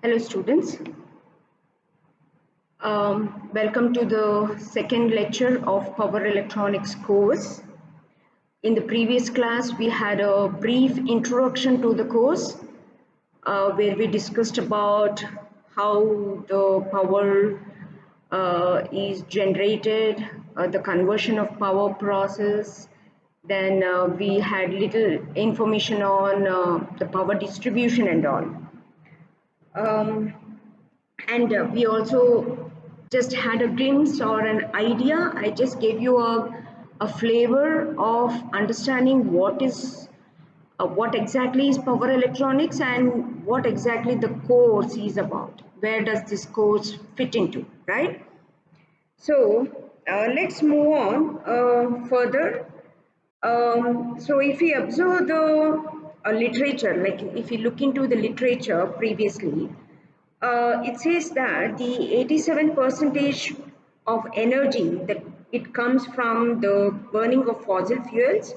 Hello students, welcome to the second lecture of Power Electronics course. In the previous class we had a brief introduction to the course where we discussed about how the power is generated, the conversion of power process. Then we had little information on the power distribution and all. Um, and we also just had a glimpse or an idea. I just gave you a flavor of understanding what exactly is power electronics and what exactly the course is about. Where does this course fit into, right? So let's move on further. So if we observe the literature, like if you look into the literature previously, it says that the 87 percentage of energy that it comes from the burning of fossil fuels,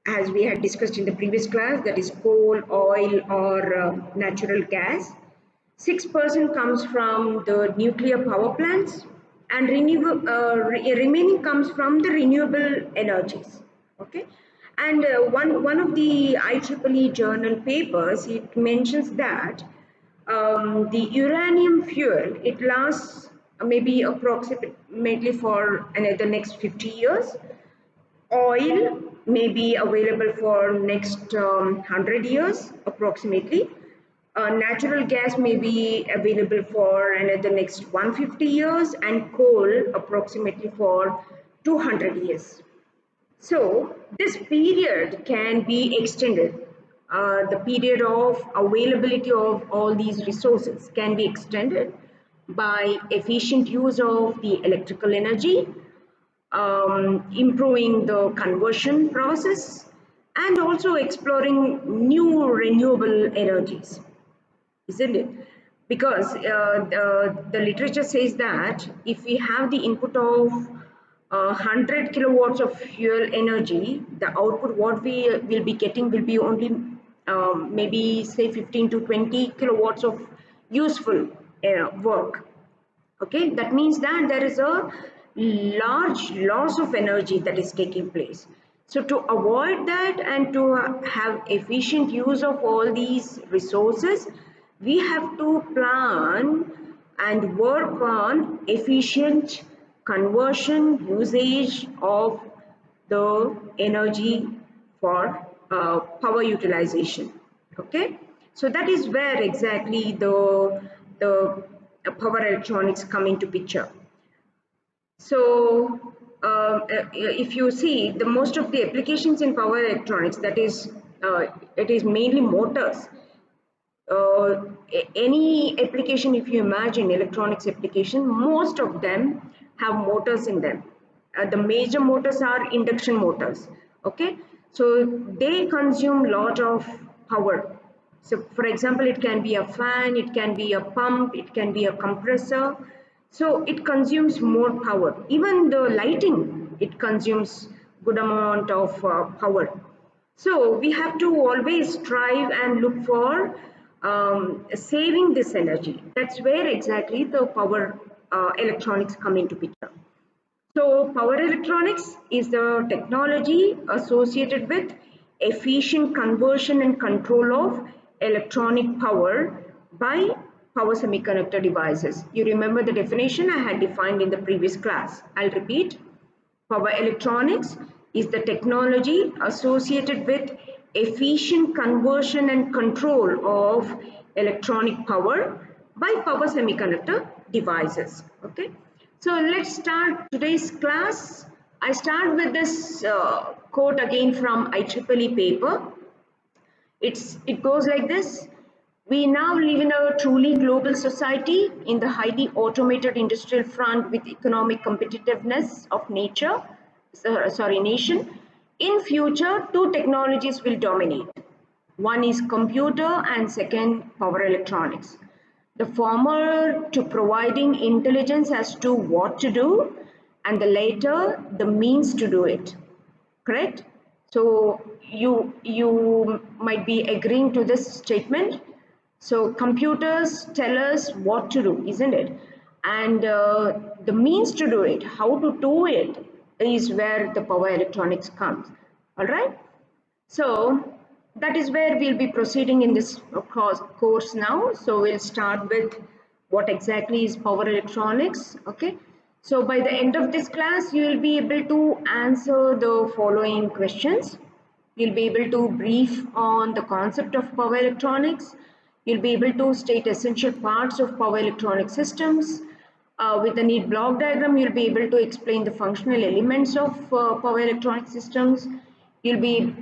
as we had discussed in the previous class, that is coal, oil, or natural gas. 6% comes from the nuclear power plants, and remaining comes from the renewable energies. Okay, and one of the IEEE journal papers, it mentions that the uranium fuel, it lasts maybe approximately for the next 50 years. Oil may be available for next 100 years approximately. Natural gas may be available for another next 150 years, and coal approximately for 200 years. So this period can be extended. The period of availability of all these resources can be extended by efficient use of the electrical energy, improving the conversion process, and also exploring new renewable energies, isn't it? Because the literature says that if we have the input of 100 kilowatts of fuel energy, the output what we will be getting will be only maybe say 15 to 20 kilowatts of useful work. Okay, that means that there is a large loss of energy that is taking place. So to avoid that and to have efficient use of all these resources, we have to plan and work on efficient conversion usage of the energy for power utilization. Okay, so that is where exactly the power electronics come into picture. So if you see the most of the applications in power electronics, that is it is mainly motors. Any application, if you imagine electronics application, most of them have motors in them. The major motors are induction motors. Okay, so they consume lot of power. So for example, it can be a fan, it can be a pump, it can be a compressor. So it consumes more power. Even the lighting, it consumes good amount of power. So we have to always strive and look for saving this energy. That's where exactly the power electronics come into picture. So power electronics is the technology associated with efficient conversion and control of electronic power by power semiconductor devices. You remember the definition I had defined in the previous class. I'll repeat. Power electronics is the technology associated with efficient conversion and control of electronic power by power semiconductor devices. Okay, so let's start today's class. I start with this quote again from IEEE paper. It goes like this. We now live in a truly global society in the highly automated industrial front with economic competitiveness of nation. In future, two technologies will dominate. One is computer and second power electronics. The former to providing intelligence as to what to do, and the later the means to do it. Correct? So you might be agreeing to this statement. So computers tell us what to do, isn't it? And the means to do it, how to do it, is where the power electronics comes. All right. So that is where we'll be proceeding in this course now. So we'll start with what exactly is power electronics. Okay. So by the end of this class, you will be able to answer the following questions. You'll be able to brief on the concept of power electronics. You'll be able to state essential parts of power electronic systems. With the neat block diagram, you'll be able to explain the functional elements of power electronic systems. You'll be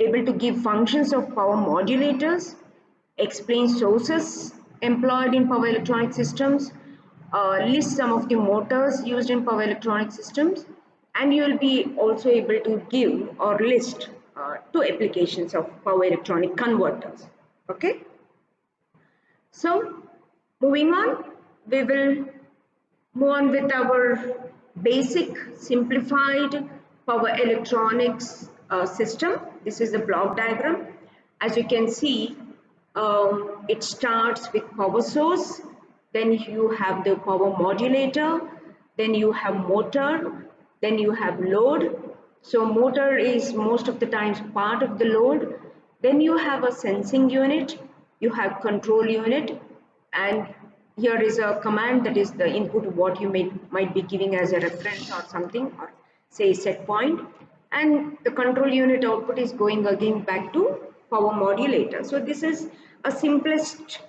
able to give functions of power modulators, explain sources employed in power electronic systems, list some of the motors used in power electronic systems, and you will be also able to give or list two applications of power electronic converters. Okay. So moving on, we will move on with our basic simplified power electronics system. This is the block diagram. As you can see, it starts with power source, then you have the power modulator, then you have motor, then you have load. So motor is most of the times part of the load. Then you have a sensing unit, you have control unit, and here is a command that is the input what you might be giving as a reference or something, or say set point, and the control unit output is going again back to power modulator. So this is a simplest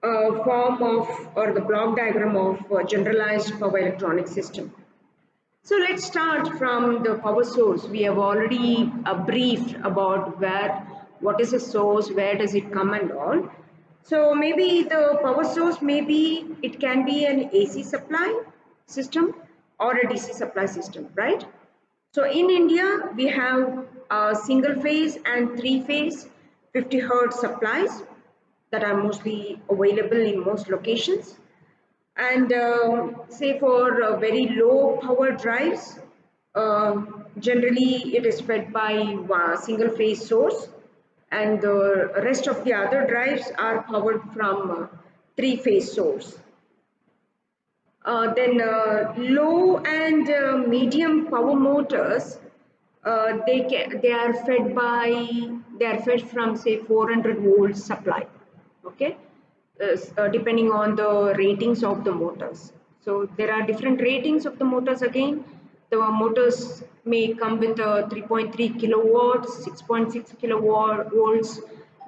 form of, or the block diagram of generalized power electronic system. So let's start from the power source. We have already briefed about what is a source, where does it come and all. So maybe the power source, maybe it can be an AC supply system or a DC supply system, right? So in India, we have single phase and three phase 50 hertz supplies that are mostly available in most locations. And say for very low power drives, generally it is fed by single phase source, and the rest of the other drives are powered from three phase source. Then low and medium power motors, they are fed from say 400 volts supply. Okay. Depending on the ratings of the motors. So there are different ratings of the motors again. The motors may come with 3.3 kilowatts, 6.6 volts,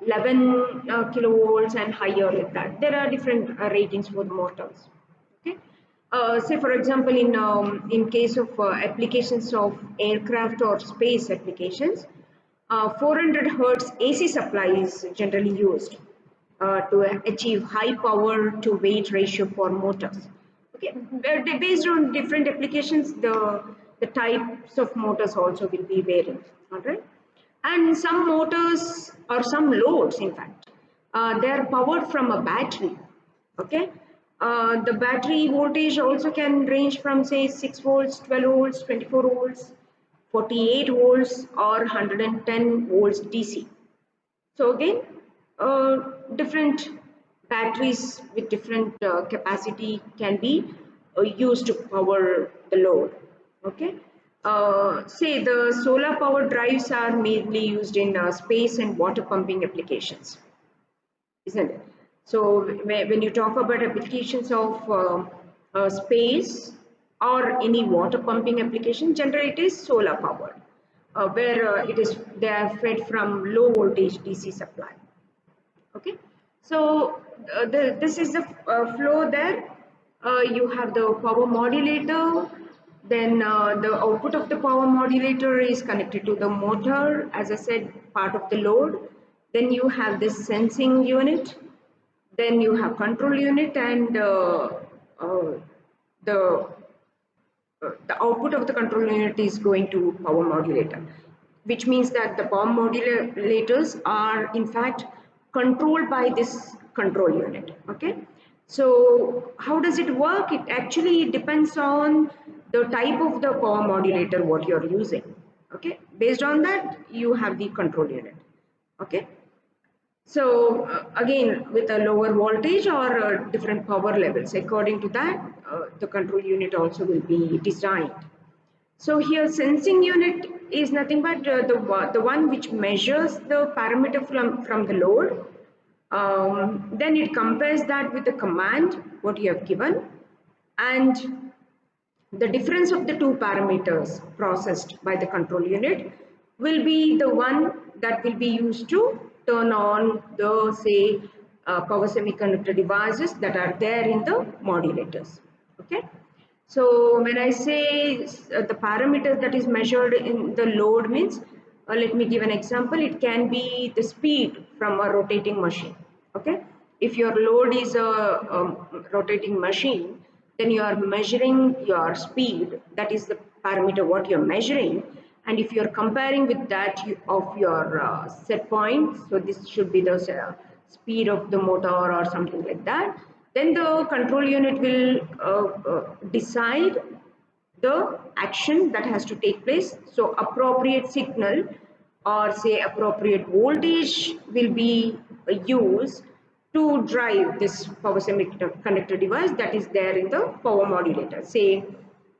11 kilovolts, and higher like that. There are different ratings for the motors. Okay. Say for example, in case of applications of aircraft or space applications, 400 hertz AC supply is generally used to achieve high power to weight ratio for motors. Okay, based on different applications, the types of motors also will be varying. All right, and some motors or some loads, in fact, they are powered from a battery. Okay, the battery voltage also can range from say 6 volts, 12 volts, 24 volts, 48 volts, or 110 volts DC. So again, different batteries with different capacity can be used to power the load. Okay. Say the solar power drives are mainly used in space and water pumping applications, isn't it? So when you talk about applications of space or any water pumping application, generally it is solar powered, where they are fed from low voltage DC supply. Okay, so this is the flow there. You have the power modulator, then the output of the power modulator is connected to the motor, as I said, part of the load. Then you have this sensing unit, then you have control unit, and the the output of the control unit is going to power modulator, which means that the power modulators are in fact controlled by this control unit. Okay, so how does it work? It actually depends on the type of the power modulator what you're using. Okay, based on that you have the control unit. Okay, So again, with a lower voltage or different power levels, according to that, the control unit also will be designed. So here sensing unit is nothing but the one which measures the parameter from the load. Then it compares that with the command, what you have given, and the difference of the two parameters processed by the control unit will be the one that will be used to turn on the, say, power semiconductor devices that are there in the modulators. Okay. So when I say the parameter that is measured in the load means, let me give an example. It can be the speed from a rotating machine. Okay. If your load is a rotating machine, then you are measuring your speed. That is the parameter what you're measuring. And if you're comparing with that of your set point, so this should be the speed of the motor or something like that, then the control unit will decide the action that has to take place. So appropriate signal or say appropriate voltage will be used to drive this power semiconductor device that is there in the power modulator. Say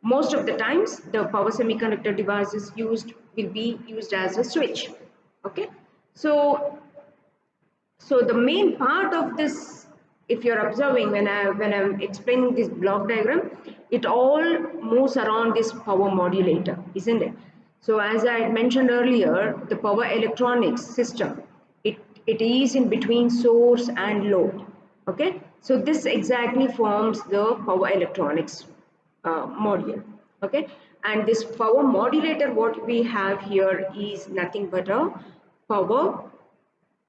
most of the times the power semiconductor device is used will be used as a switch. Okay. So the main part of this, if you're observing when I'm explaining this block diagram, it all moves around this power modulator, isn't it? So as I had mentioned earlier, the power electronics system, it is in between source and load. Okay, so this exactly forms the power electronics module. Okay, and this power modulator, what we have here is nothing but a power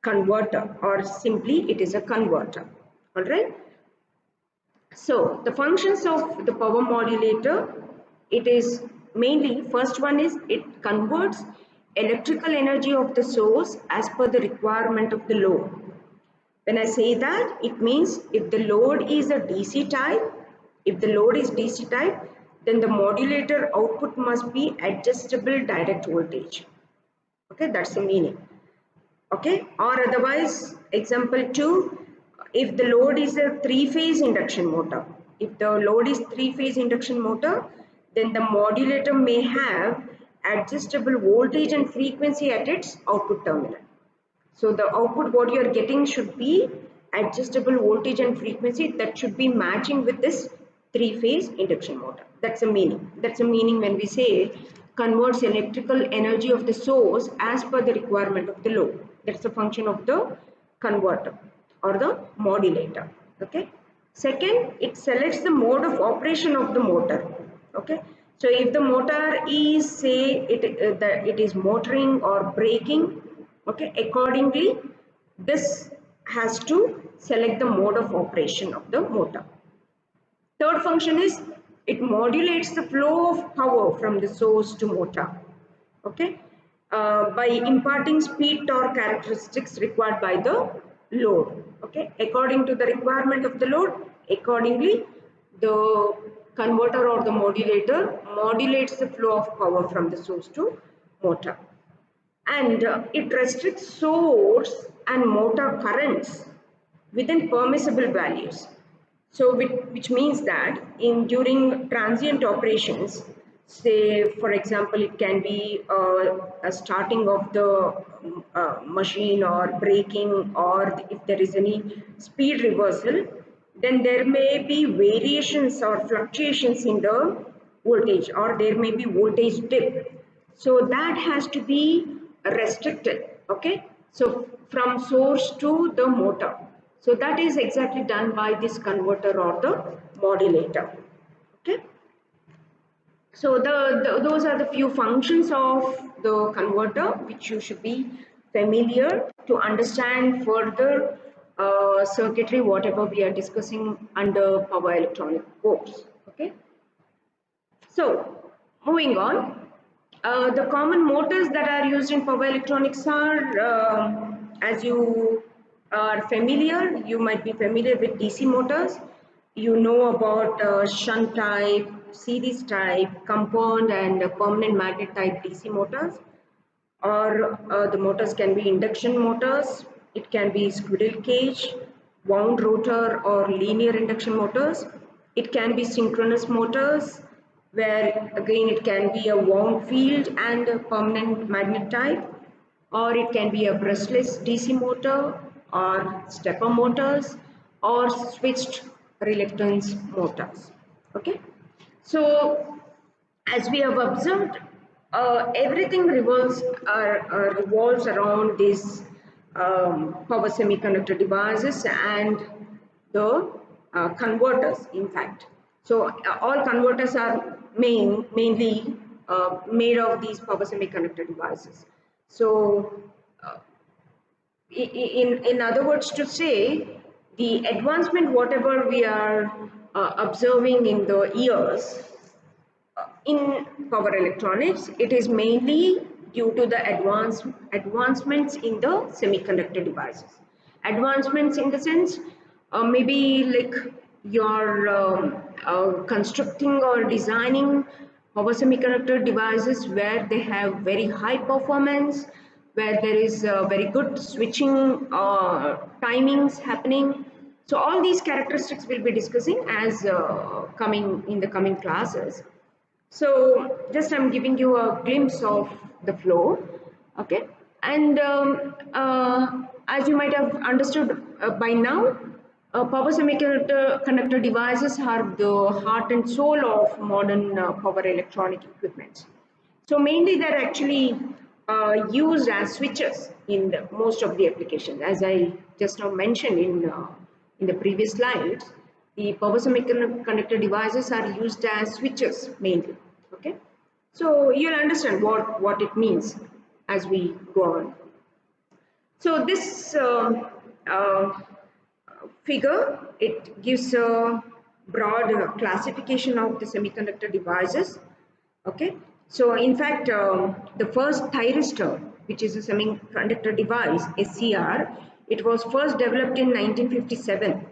converter, or simply it is a converter. All right. So the functions of the power modulator, it is mainly, first one is it converts electrical energy of the source as per the requirement of the load. When I say that, it means if the load is a DC type, if the load is DC type, then the modulator output must be adjustable direct voltage. Okay, that's the meaning. Okay, or otherwise, example 2, if the load is a three-phase induction motor, if the load is three-phase induction motor, then the modulator may have adjustable voltage and frequency at its output terminal. So the output what you are getting should be adjustable voltage and frequency that should be matching with this three-phase induction motor. That's the meaning. That's the meaning when we say converts electrical energy of the source as per the requirement of the load. That's the function of the converter or the modulator. Okay. Second, it selects the mode of operation of the motor. Okay. So if the motor is, say, it is motoring or braking, okay, accordingly this has to select the mode of operation of the motor. Third function is it modulates the flow of power from the source to motor, okay, by imparting speed torque characteristics required by the load. Okay, according to the requirement of the load, accordingly the converter or the modulator modulates the flow of power from the source to motor. And it restricts source and motor currents within permissible values. So which means that in during transient operations, say for example it can be a starting of the machine or braking, or if there is any speed reversal, then there may be variations or fluctuations in the voltage, or there may be voltage dip. So that has to be restricted. Okay, so from source to the motor. So that is exactly done by this converter or the modulator. Okay, so those are the few functions of the converter which you should be familiar to understand further circuitry whatever we are discussing under power electronic course. Okay, so moving on, the common motors that are used in power electronics are, as you are familiar, you might be familiar with DC motors. You know about shunt type, series type, compound and permanent magnet type DC motors, or the motors can be induction motors, it can be squirrel cage, wound rotor or linear induction motors. It can be synchronous motors, where again it can be a wound field and a permanent magnet type, or it can be a brushless DC motor or stepper motors or switched reluctance motors. Okay, so as we have observed, everything revolves around these power semiconductor devices and the converters, in fact. So all converters are mainly made of these power semiconductor devices. So in other words to say, the advancement whatever we are observing in the years in power electronics, it is mainly due to the advancements in the semiconductor devices. Advancements in the sense, maybe like you're constructing or designing power semiconductor devices where they have very high performance, where there is very good switching timings happening. So all these characteristics we'll be discussing as coming in the coming classes. So just I'm giving you a glimpse of the flow, okay? And as you might have understood by now, power semiconductor devices are the heart and soul of modern power electronic equipment. So mainly they're actually used as switches in most of the applications. As I just now mentioned in the previous slides, the power semiconductor devices are used as switches mainly. Okay, so you'll understand what it means as we go on. So this figure, it gives a broad classification of the semiconductor devices. Okay, so in fact, the first thyristor, which is a semiconductor device, SCR, it was first developed in 1957.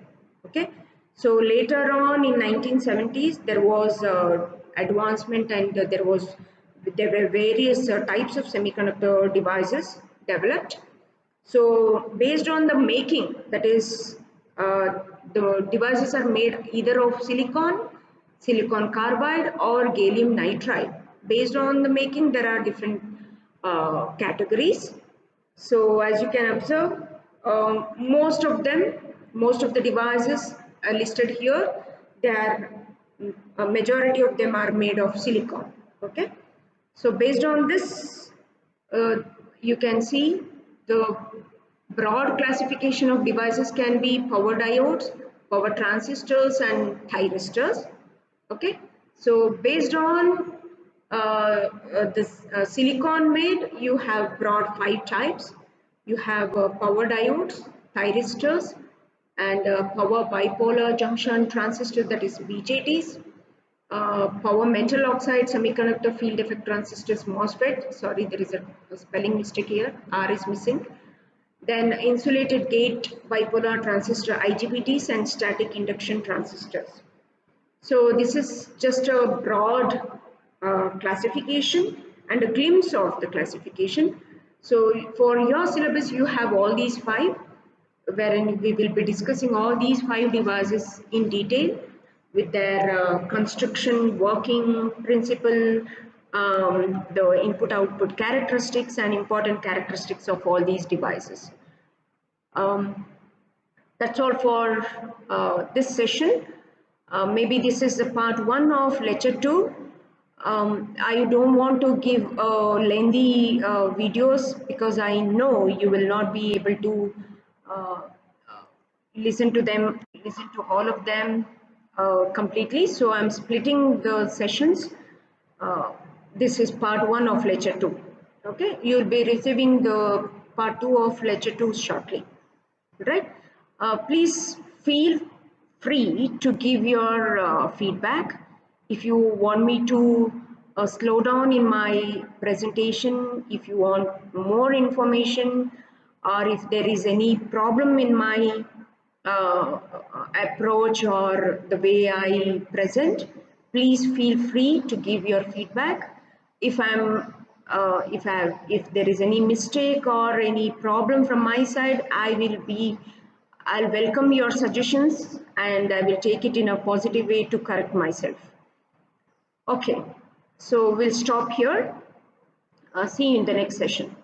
Okay, so later on in 1970s, there was advancement, and there were various types of semiconductor devices developed. So based on the making, that is, the devices are made either of silicon carbide or gallium nitride. Based on the making, there are different categories. So as you can observe, most of the devices are listed here. They are, a majority of them are made of silicon. Okay. So based on this, uh, you can see the broad classification of devices can be power diodes, power transistors, and thyristors. Okay, so based on this silicon made, you have broad 5 types. You have power diodes, thyristors, and power bipolar junction transistors, that is BJTs, power metal oxide semiconductor field effect transistors, MOSFET. Sorry, there is a spelling mistake here. R is missing. Then insulated gate bipolar transistor IGBTs and static induction transistors. So this is just a broad classification and a glimpse of the classification. So for your syllabus, you have all these 5, wherein we will be discussing all these 5 devices in detail with their construction, working principle, the input-output characteristics and important characteristics of all these devices. Um, that's all for this session. Maybe this is the part 1 of lecture 2. I don't want to give lengthy videos because I know you will not be able to uh, listen to all of them completely. So I'm splitting the sessions. Uh, this is part 1 of lecture 2. Okay, you'll be receiving the part 2 of lecture 2 shortly. Right? Please feel free to give your feedback. If you want me to slow down in my presentation, if you want more information, or if there is any problem in my uh, approach or the way I present, please feel free to give your feedback. If I'm if there is any mistake or any problem from my side, I'll welcome your suggestions and I will take it in a positive way to correct myself. Okay, so we'll stop here. See you in the next session.